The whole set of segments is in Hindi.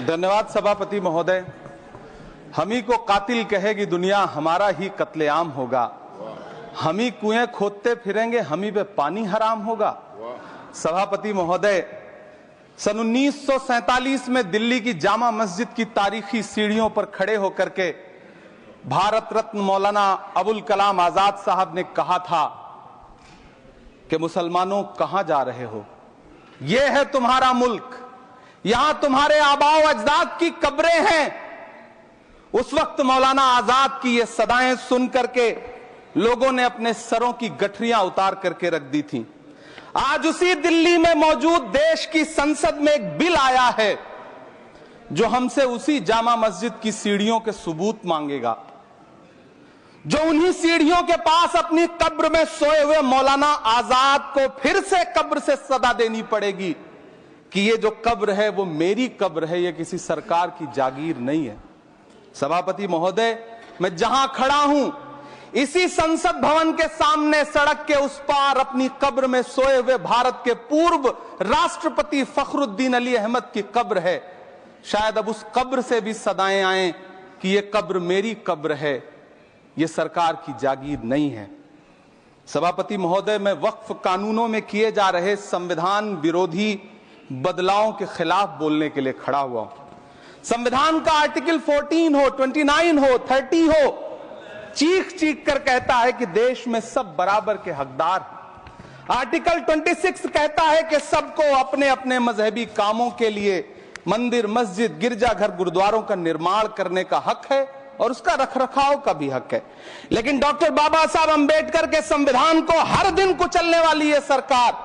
धन्यवाद सभापति महोदय। हम ही को कातिल कहेगी दुनिया, हमारा ही कत्लेआम होगा। हम ही कुएं खोदते फिरेंगे, हम ही पे पानी हराम होगा। सभापति महोदय, सन 1947 में दिल्ली की जामा मस्जिद की तारीखी सीढ़ियों पर खड़े होकर के भारत रत्न मौलाना अबुल कलाम आजाद साहब ने कहा था कि मुसलमानों कहां जा रहे हो, यह है तुम्हारा मुल्क, यहां तुम्हारे आबाओ अजदाद की कब्रें हैं। उस वक्त मौलाना आजाद की ये सदाएं सुन करके लोगों ने अपने सरों की गठरियां उतार करके रख दी थी। आज उसी दिल्ली में मौजूद देश की संसद में एक बिल आया है जो हमसे उसी जामा मस्जिद की सीढ़ियों के सबूत मांगेगा, जो उन्हीं सीढ़ियों के पास अपनी कब्र में सोए हुए मौलाना आजाद को फिर से कब्र से सदा देनी पड़ेगी कि ये जो कब्र है वो मेरी कब्र है, ये किसी सरकार की जागीर नहीं है। सभापति महोदय, मैं जहां खड़ा हूं इसी संसद भवन के सामने सड़क के उस पार अपनी कब्र में सोए हुए भारत के पूर्व राष्ट्रपति फखरुद्दीन अली अहमद की कब्र है। शायद अब उस कब्र से भी सदाएं आए कि ये कब्र मेरी कब्र है, ये सरकार की जागीर नहीं है। सभापति महोदय, मैं वक्फ कानूनों में किए जा रहे संविधान विरोधी बदलावों के खिलाफ बोलने के लिए खड़ा हुआ हूं। संविधान का आर्टिकल 14 हो, 29 हो, 30 हो, चीख चीख कर कहता है कि देश में सब बराबर के हकदार हैं। आर्टिकल 26 कहता है कि सबको अपने अपने मजहबी कामों के लिए मंदिर, मस्जिद, गिरजाघर, गुरुद्वारों का निर्माण करने का हक है और उसका रखरखाव का भी हक है। लेकिन डॉक्टर बाबा साहब अंबेडकर के संविधान को हर दिन कुचलने वाली ये सरकार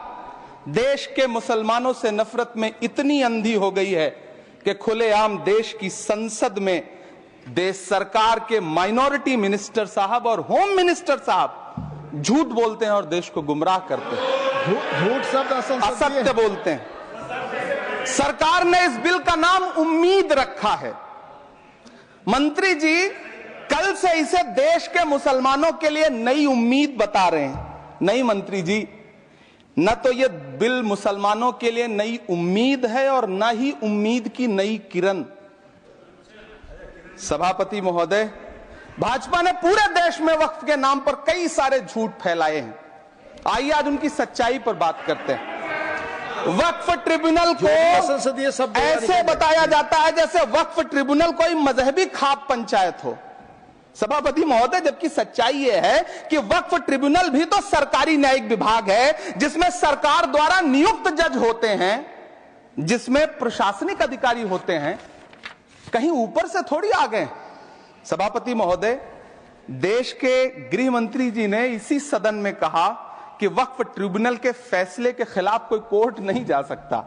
देश के मुसलमानों से नफरत में इतनी अंधी हो गई है कि खुलेआम देश की संसद में देश सरकार के माइनॉरिटी मिनिस्टर साहब और होम मिनिस्टर साहब झूठ बोलते हैं और देश को गुमराह करते हैं। झूठ शब्द असत्य बोलते हैं। सरकार ने इस बिल का नाम उम्मीद रखा है। मंत्री जी कल से इसे देश के मुसलमानों के लिए नई उम्मीद बता रहे हैं। नहीं मंत्री जी, न तो यह बिल मुसलमानों के लिए नई उम्मीद है और न ही उम्मीद की नई किरण। सभापति महोदय, भाजपा ने पूरे देश में वक्फ के नाम पर कई सारे झूठ फैलाए हैं। आइए आज उनकी सच्चाई पर बात करते हैं। वक्फ ट्रिब्यूनल को ऐसे बताया जाता है जैसे वक्फ ट्रिब्यूनल कोई मजहबी खाप पंचायत हो। सभापति महोदय, जबकि सच्चाई यह है कि वक्फ ट्रिब्यूनल भी तो सरकारी न्यायिक विभाग है जिसमें सरकार द्वारा नियुक्त जज होते हैं, जिसमें प्रशासनिक अधिकारी होते हैं, कहीं ऊपर से थोड़ी आ गए। सभापति महोदय, देश के गृह मंत्री जी ने इसी सदन में कहा कि वक्फ ट्रिब्यूनल के फैसले के खिलाफ कोई कोर्ट नहीं जा सकता,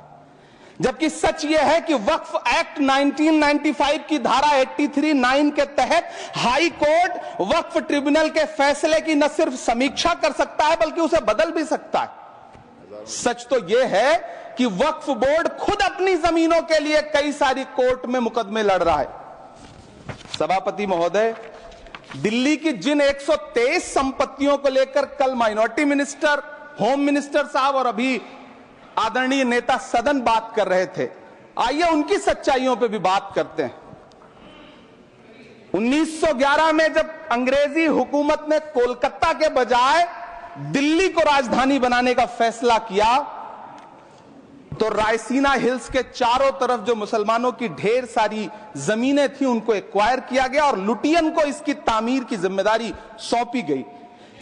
जबकि सच यह है कि वक्फ एक्ट 1995 की धारा 83(9) के तहत हाई कोर्ट वक्फ ट्रिब्यूनल के फैसले की न सिर्फ समीक्षा कर सकता है बल्कि उसे बदल भी सकता है। सच तो यह है कि वक्फ बोर्ड खुद अपनी जमीनों के लिए कई सारी कोर्ट में मुकदमे लड़ रहा है। सभापति महोदय, दिल्ली की जिन 123 संपत्तियों को लेकर कल माइनॉरिटी मिनिस्टर, होम मिनिस्टर साहब और अभी आदरणीय नेता सदन बात कर रहे थे, आइए उनकी सच्चाइयों पे भी बात करते हैं। 1911 में जब अंग्रेजी हुकूमत ने कोलकाता के बजाय दिल्ली को राजधानी बनाने का फैसला किया तो रायसीना हिल्स के चारों तरफ जो मुसलमानों की ढेर सारी जमीनें थी उनको एक्वायर किया गया और लुटियन को इसकी तामीर की जिम्मेदारी सौंपी गई।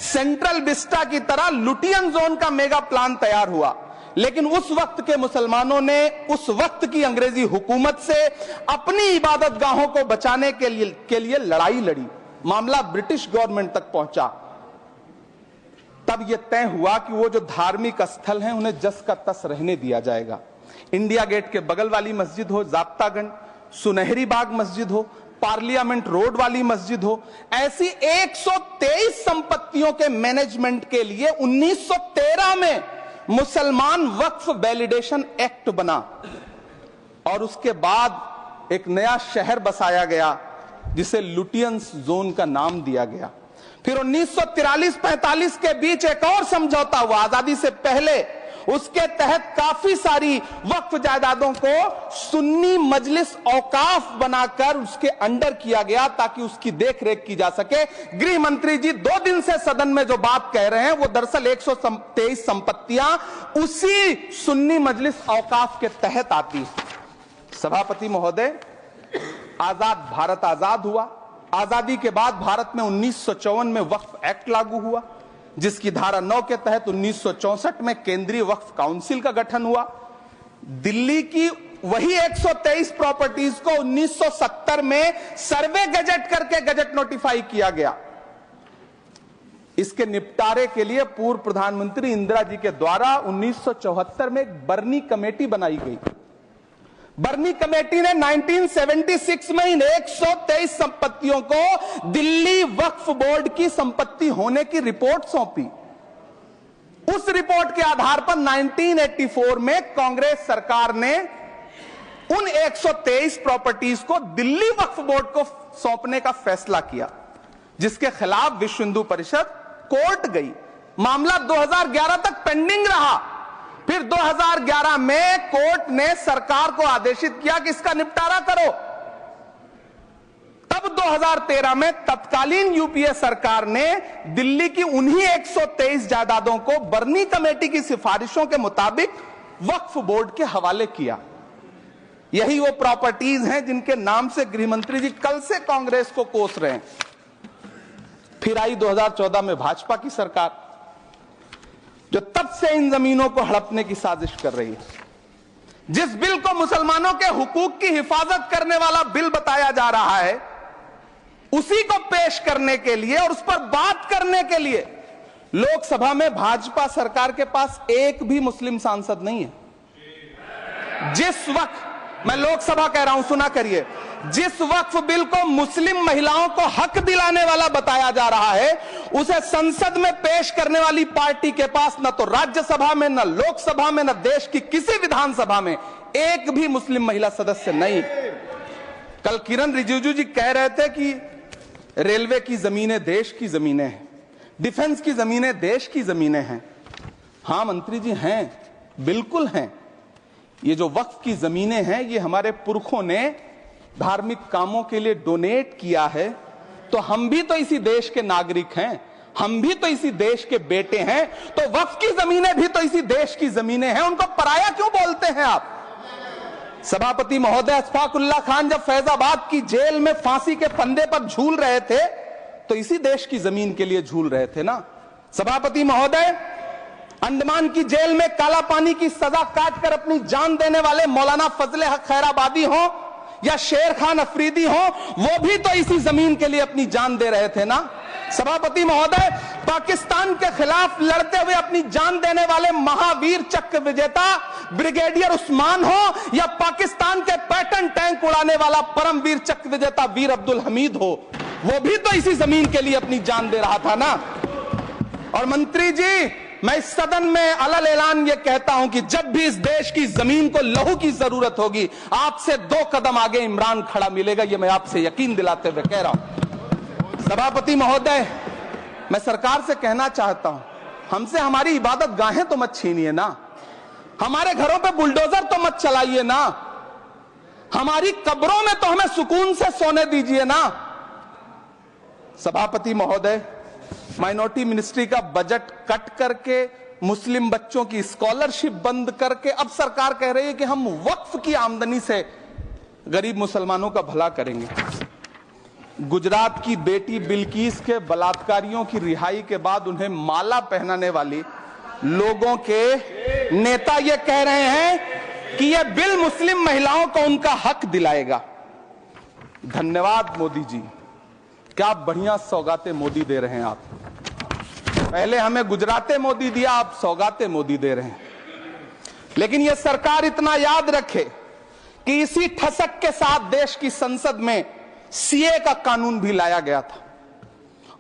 सेंट्रल विस्टा की तरह लुटियन जोन का मेगा प्लान तैयार हुआ, लेकिन उस वक्त के मुसलमानों ने उस वक्त की अंग्रेजी हुकूमत से अपनी इबादत गाहों को बचाने के लिए लड़ाई लड़ी। मामला ब्रिटिश गवर्नमेंट तक पहुंचा। तब यह तय हुआ कि वो जो धार्मिक स्थल हैं उन्हें जस का तस रहने दिया जाएगा। इंडिया गेट के बगल वाली मस्जिद हो, जाब्तागंज, सुनहरी बाग मस्जिद हो, पार्लियामेंट रोड वाली मस्जिद हो, ऐसी 123 संपत्तियों के मैनेजमेंट के लिए 1913 में मुसलमान वक्फ वैलिडेशन एक्ट बना और उसके बाद एक नया शहर बसाया गया जिसे लुटियंस जोन का नाम दिया गया। फिर 1943-45 के बीच एक और समझौता हुआ आजादी से पहले उसके तहत काफी सारी वक्फ जायदादों को सुन्नी मजलिस औकाफ बनाकर उसके अंडर किया गया ताकि उसकी देखरेख की जा सके। गृह मंत्री जी 2 दिन से सदन में जो बात कह रहे हैं वो दरअसल 123 संपत्तियां उसी सुन्नी मजलिस औकाफ के तहत आती है। सभापति महोदय, आजाद भारत आजाद हुआ। आजादी के बाद भारत में 1954 में वक्फ एक्ट लागू हुआ, जिसकी धारा 9 के तहत 1964 में केंद्रीय वक्फ काउंसिल का गठन हुआ। दिल्ली की वही 123 प्रॉपर्टीज को 1970 में सर्वे गजट करके गजट नोटिफाई किया गया। इसके निपटारे के लिए पूर्व प्रधानमंत्री इंदिरा जी के द्वारा 1974 में एक बर्नी कमेटी बनाई गई। बर्नी कमेटी ने 1976 में इन 123 संपत्तियों को दिल्ली वक्फ बोर्ड की संपत्ति होने की रिपोर्ट सौंपी। उस रिपोर्ट के आधार पर 1984 में कांग्रेस सरकार ने उन 123 प्रॉपर्टीज को दिल्ली वक्फ बोर्ड को सौंपने का फैसला किया, जिसके खिलाफ विश्व हिंदू परिषद कोर्ट गई। मामला 2011 तक पेंडिंग रहा। फिर 2011 में कोर्ट ने सरकार को आदेशित किया कि इसका निपटारा करो। तब 2013 में तत्कालीन यूपीए सरकार ने दिल्ली की उन्हीं 123 जायदादों को बर्नी कमेटी की सिफारिशों के मुताबिक वक्फ बोर्ड के हवाले किया। यही वो प्रॉपर्टीज हैं जिनके नाम से गृह मंत्री जी कल से कांग्रेस को कोस रहे हैं। फिर आई 2014 में भाजपा की सरकार, जो तब से इन जमीनों को हड़पने की साजिश कर रही है। जिस बिल को मुसलमानों के हुकूक की हिफाजत करने वाला बिल बताया जा रहा है, उसी को पेश करने के लिए और उस पर बात करने के लिए लोकसभा में भाजपा सरकार के पास एक भी मुस्लिम सांसद नहीं है। जिस वक्त, मैं लोकसभा कह रहा हूं, सुना करिए, जिस वक्फ बिल को मुस्लिम महिलाओं को हक दिलाने वाला बताया जा रहा है, उसे संसद में पेश करने वाली पार्टी के पास न तो राज्यसभा में, न लोकसभा में, न देश की किसी विधानसभा में एक भी मुस्लिम महिला सदस्य नहीं। कल किरण रिजिजू जी कह रहे थे कि रेलवे की जमीनें देश की जमीनें हैं, डिफेंस की जमीनें देश की जमीनें हैं। हां मंत्री जी, हैं, बिल्कुल हैं। ये जो वक्फ की जमीनें हैं, ये हमारे पुरखों ने धार्मिक कामों के लिए डोनेट किया है। तो हम भी तो इसी देश के नागरिक हैं, हम भी तो इसी देश के बेटे हैं। तो वक्फ की जमीनें भी तो इसी देश की जमीनें हैं, उनको पराया क्यों बोलते हैं आप? सभापति महोदय, अशफाकुल्लाह खान जब फैजाबाद की जेल में फांसी के फंदे पर झूल रहे थे तो इसी देश की जमीन के लिए झूल रहे थे ना। सभापति महोदय, अंडमान की जेल में काला पानी की सजा काटकर अपनी जान देने वाले मौलाना फजले हक खैराबादी हो या शेर खान अफरीदी हो, वो भी तो इसी जमीन के लिए अपनी जान दे रहे थे ना। सभापति महोदय, पाकिस्तान के खिलाफ लड़ते हुए अपनी जान देने वाले महावीर चक्र विजेता ब्रिगेडियर उस्मान हो या पाकिस्तान के पैटर्न टैंक उड़ाने वाला परमवीर चक्र विजेता वीर अब्दुल हमीद हो, वो भी तो इसी जमीन के लिए अपनी जान दे रहा था ना। और मंत्री जी, मैं इस सदन में अलग ऐलान ये कहता हूं कि जब भी इस देश की जमीन को लहू की जरूरत होगी, आपसे 2 कदम आगे इमरान खड़ा मिलेगा, ये मैं आपसे यकीन दिलाते हुए कह रहा हूं। सभापति महोदय, मैं सरकार से कहना चाहता हूं, हमसे हमारी इबादत गाहें तो मत छीनिए ना, हमारे घरों पे बुलडोजर तो मत चलाइए ना, हमारी कब्रों में तो हमें सुकून से सोने दीजिए ना। सभापति महोदय, माइनॉरिटी मिनिस्ट्री का बजट कट करके, मुस्लिम बच्चों की स्कॉलरशिप बंद करके अब सरकार कह रही है कि हम वक्फ की आमदनी से गरीब मुसलमानों का भला करेंगे। गुजरात की बेटी बिल्किस के बलात्कारियों की रिहाई के बाद उन्हें माला पहनाने वाली लोगों के नेता ये कह रहे हैं कि यह बिल मुस्लिम महिलाओं को उनका हक दिलाएगा। धन्यवाद मोदी जी, क्या बढ़िया सौगातें मोदी दे रहे हैं आप। पहले हमें गुजराते मोदी दिया, आप सौगाते मोदी दे रहे हैं। लेकिन यह सरकार इतना याद रखे कि इसी ठसक के साथ देश की संसद में सीए का कानून भी लाया गया था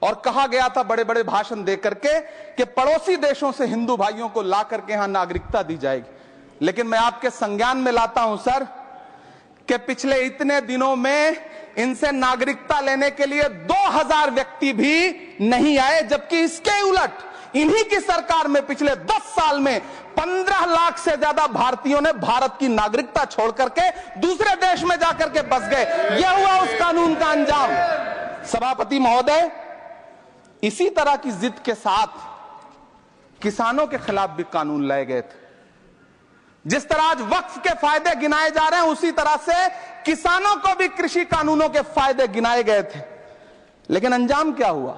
और कहा गया था बड़े बड़े भाषण देकर के कि पड़ोसी देशों से हिंदू भाइयों को ला करके यहां नागरिकता दी जाएगी। लेकिन मैं आपके संज्ञान में लाता हूं सर कि पिछले इतने दिनों में इनसे नागरिकता लेने के लिए 2000 व्यक्ति भी नहीं आए, जबकि इसके उलट इन्हीं की सरकार में पिछले 10 साल में 15 लाख से ज्यादा भारतीयों ने भारत की नागरिकता छोड़ करके दूसरे देश में जाकर के बस गए। यह हुआ उस कानून का अंजाम। सभापति महोदय, इसी तरह की जिद के साथ किसानों के खिलाफ भी कानून लाए गए थे। जिस तरह आज वक्फ के फायदे गिनाए जा रहे हैं, उसी तरह से किसानों को भी कृषि कानूनों के फायदे गिनाए गए थे। लेकिन अंजाम क्या हुआ?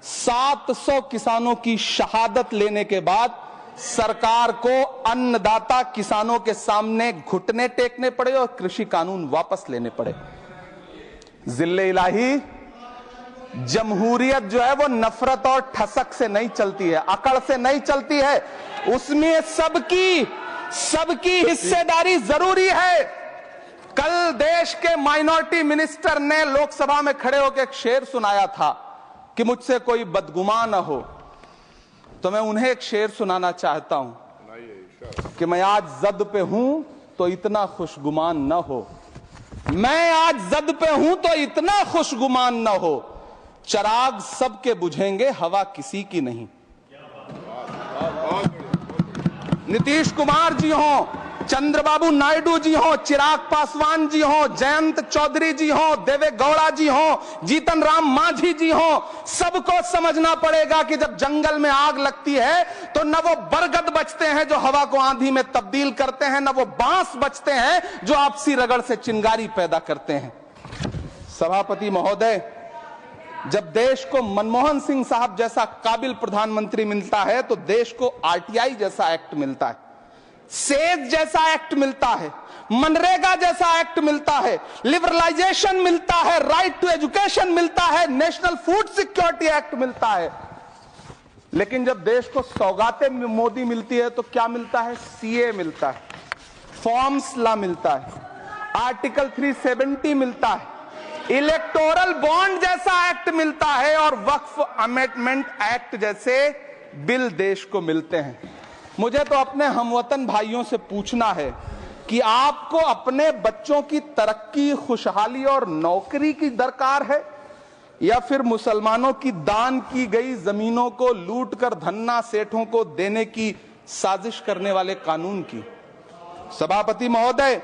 700 किसानों की शहादत लेने के बाद सरकार को अन्नदाता किसानों के सामने घुटने टेकने पड़े और कृषि कानून वापस लेने पड़े। जिल्ले इलाही, जमहूरियत जो है वो नफरत और ठसक से नहीं चलती है, अकड़ से नहीं चलती है। उसमें सबकी हिस्सेदारी जरूरी है। कल देश के माइनॉरिटी मिनिस्टर ने लोकसभा में खड़े होकर एक शेर सुनाया था कि मुझसे कोई बदगुमान न हो, तो मैं उन्हें एक शेर सुनाना चाहता हूं कि मैं आज जद पे हूं तो इतना खुशगुमान न हो, मैं आज जद पे हूं तो इतना खुशगुमान न हो, चराग सबके बुझेंगे हवा किसी की नहीं। नीतीश कुमार जी हो, चंद्रबाबू नायडू जी हो, चिराग पासवान जी हो, जयंत चौधरी जी हो, देवे गौड़ा जी हो, जीतन राम मांझी जी हो, सबको समझना पड़ेगा कि जब जंगल में आग लगती है तो न वो बरगद बचते हैं जो हवा को आंधी में तब्दील करते हैं, न वो बांस बचते हैं जो आपसी रगड़ से चिंगारी पैदा करते हैं। सभापति महोदय, जब देश को मनमोहन सिंह साहब जैसा काबिल प्रधानमंत्री मिलता है तो देश को आरटीआई जैसा एक्ट मिलता है, सेज जैसा एक्ट मिलता है, मनरेगा जैसा एक्ट मिलता है, लिबरलाइजेशन मिलता है, राइट टू एजुकेशन मिलता है, नेशनल फूड सिक्योरिटी एक्ट मिलता है। लेकिन जब देश को सौगातें मोदी मिलती है तो क्या मिलता है? सीए मिलता है, फॉर्म्स लॉ मिलता है, आर्टिकल 370 मिलता है, इलेक्टोरल बॉन्ड जैसा एक्ट मिलता है और वक्फ अमेंडमेंट एक्ट जैसे बिल देश को मिलते हैं। मुझे तो अपने हमवतन भाइयों से पूछना है कि आपको अपने बच्चों की तरक्की, खुशहाली और नौकरी की दरकार है या फिर मुसलमानों की दान की गई जमीनों को लूटकर धन्ना सेठों को देने की साजिश करने वाले कानून की? सभापति महोदय,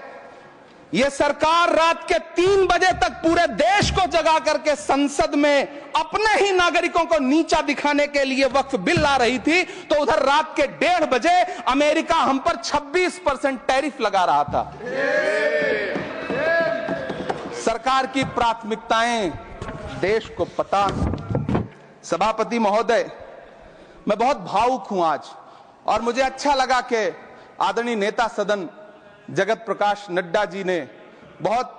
यह सरकार रात के 3 बजे तक पूरे देश को जगा करके संसद में अपने ही नागरिकों को नीचा दिखाने के लिए वक्फ बिल ला रही थी, तो उधर रात के 1:30 बजे अमेरिका हम पर 26% टैरिफ लगा रहा था। सरकार की प्राथमिकताएं देश को पता। सभापति महोदय, मैं बहुत भावुक हूं आज, और मुझे अच्छा लगा कि आदरणीय नेता सदन जगत प्रकाश नड्डा जी ने बहुत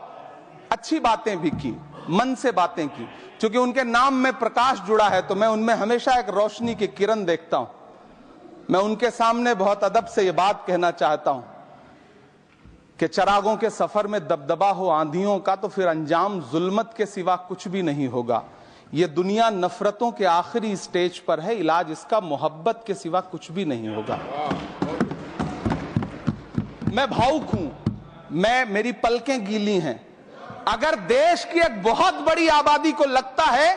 अच्छी बातें भी की, मन से बातें की। क्योंकि उनके नाम में प्रकाश जुड़ा है तो मैं उनमें हमेशा एक रोशनी की किरण देखता हूं। मैं उनके सामने बहुत अदब से यह बात कहना चाहता हूं कि चिरागों के सफर में दबदबा हो आंधियों का तो फिर अंजाम जुल्मत के सिवा कुछ भी नहीं होगा। यह दुनिया नफरतों के आखिरी स्टेज पर है, इलाज इसका मोहब्बत के सिवा कुछ भी नहीं होगा। मैं भावुक हूं, मेरी पलकें गीली हैं। अगर देश की एक बहुत बड़ी आबादी को लगता है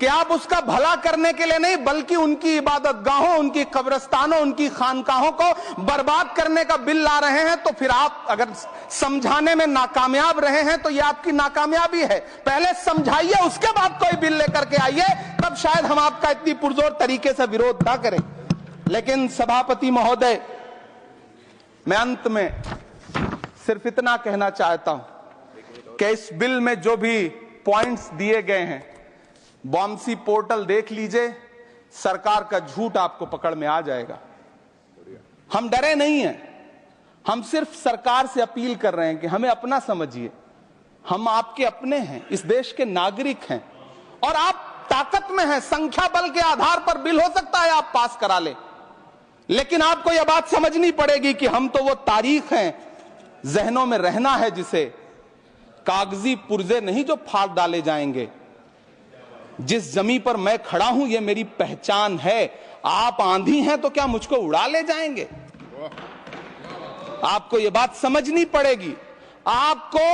कि आप उसका भला करने के लिए नहीं बल्कि उनकी इबादत गाहों, उनकी कब्रिस्तानों, उनकी खानकाहों को बर्बाद करने का बिल ला रहे हैं, तो फिर आप अगर समझाने में नाकामयाब रहे हैं तो यह आपकी नाकामयाबी है। पहले समझाइए, उसके बाद कोई बिल लेकर के आइए, तब शायद हम आपका इतनी पुरजोर तरीके से विरोध ना करें। लेकिन सभापति महोदय, मैं अंत में सिर्फ इतना कहना चाहता हूं कि इस बिल में जो भी पॉइंट्स दिए गए हैं, बॉम्सी पोर्टल देख लीजिए, सरकार का झूठ आपको पकड़ में आ जाएगा। हम डरे नहीं हैं, हम सिर्फ सरकार से अपील कर रहे हैं कि हमें अपना समझिए। हम आपके अपने हैं, इस देश के नागरिक हैं और आप ताकत में हैं। संख्या बल के आधार पर बिल हो सकता है आप पास करा लें, लेकिन आपको यह बात समझनी पड़ेगी कि हम तो वो तारीख हैं, जहनों में रहना है जिसे, कागजी पुर्जे नहीं जो फाड़ डाले जाएंगे। जिस जमीन पर मैं खड़ा हूं यह मेरी पहचान है। आप आंधी हैं तो क्या मुझको उड़ा ले जाएंगे? आपको यह बात समझनी पड़ेगी। आपको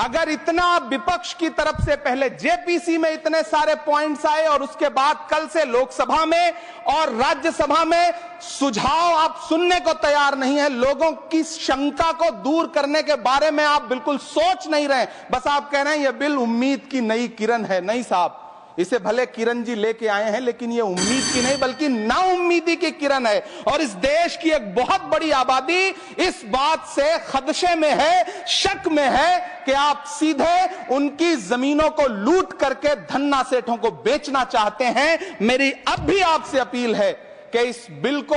अगर इतना विपक्ष की तरफ से पहले जेपीसी में इतने सारे पॉइंट्स आए और उसके बाद कल से लोकसभा में और राज्यसभा में सुझाव आप सुनने को तैयार नहीं है, लोगों की शंका को दूर करने के बारे में आप बिल्कुल सोच नहीं रहे, बस आप कह रहे हैं यह बिल उम्मीद की नई किरण है। नहीं साहब, इसे भले किरण जी लेके आए हैं, लेकिन ये उम्मीद की नहीं बल्कि नाउम्मीदी की किरण है। और इस देश की एक बहुत बड़ी आबादी इस बात से खदशे में है, शक में है कि आप सीधे उनकी जमीनों को लूट करके धन्ना सेठों को बेचना चाहते हैं। मेरी अब भी आपसे अपील है कि इस बिल को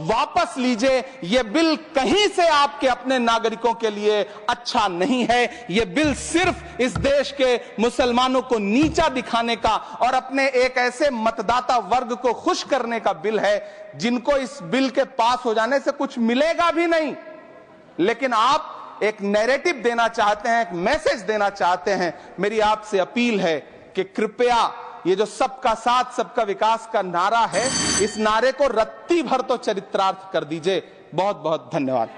वापस लीजिए। यह बिल कहीं से आपके अपने नागरिकों के लिए अच्छा नहीं है। यह बिल सिर्फ इस देश के मुसलमानों को नीचा दिखाने का और अपने एक ऐसे मतदाता वर्ग को खुश करने का बिल है जिनको इस बिल के पास हो जाने से कुछ मिलेगा भी नहीं। लेकिन आप एक नैरेटिव देना चाहते हैं, एक मैसेज देना चाहते हैं। मेरी आपसे अपील है कि कृपया ये जो सबका साथ सबका विकास का नारा है, इस नारे को रत्ती भर तो चरित्रार्थ कर दीजिए। बहुत बहुत धन्यवाद।